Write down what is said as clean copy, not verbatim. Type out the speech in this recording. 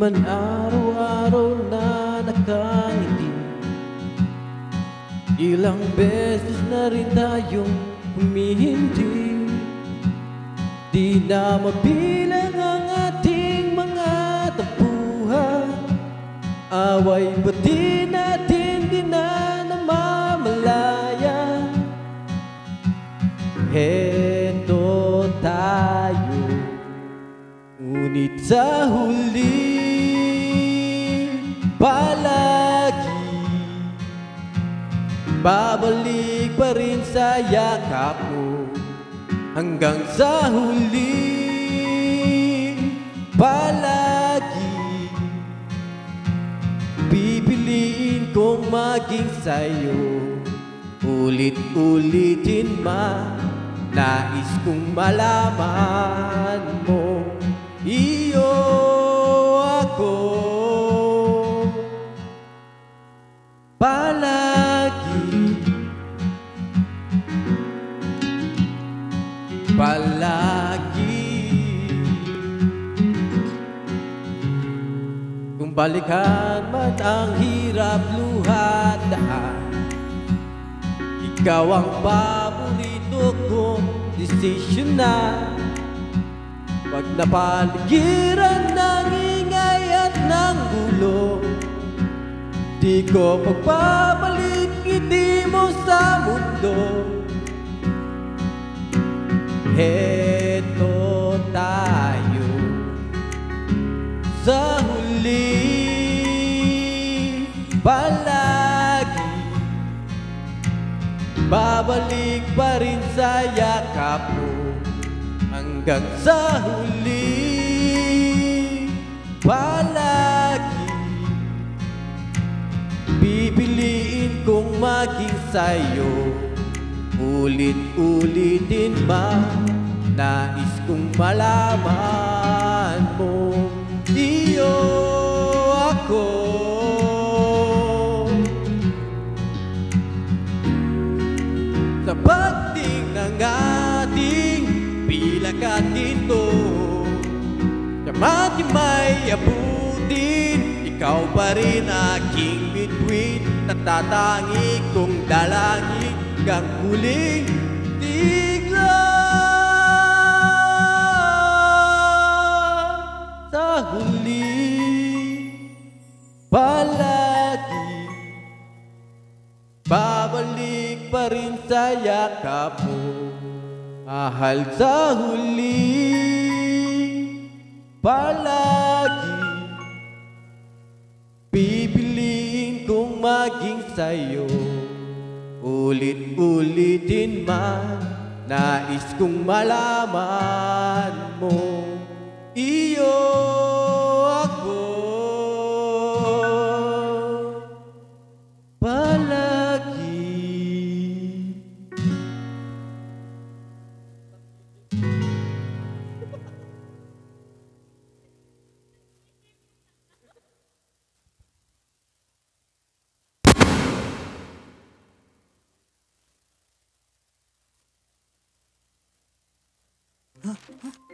man araw-araw na nakangiti, ilang beses na rin tayong humihindi. Di na mabilang ang ating mga tampuhan, away ba't di natin di na namamalayan? Heto tayo, ngunit sa huli palagi babalik pa rin sa yakap mo. Hanggang sa huli palagi pipiliin kong maging sa'yo. Ulit-ulitin man, nais kong malaman mo, iyo ako palagi. Kung balikan man ang hirap luhat daan, ikaw ang paborito kong desisyon na. Pag napaligiran ng ingay at ng gulo, di ko magpapalit ngiti mo sa mundo. Heto tayo sa huli palagi babalik pa rin sa yakap mo. Hanggang sa huli palagi pipiliin kong maging sa'yo. Ulit-ulitin man, nais kong malaman mo, iyo ako sa pagting ng ating pilakatinto. Kamati may abutin, ikaw pa rin aking bituin. Natatangi kong dalangin hanggang huling tigla. Sa huli palagi babalik pa rin sa yakap mo. Mahal, sa huli palagi pipiliin kong maging sa'yo. Ulit-ulitin man, nais kong malaman mo, iyo ako palagi. Huh?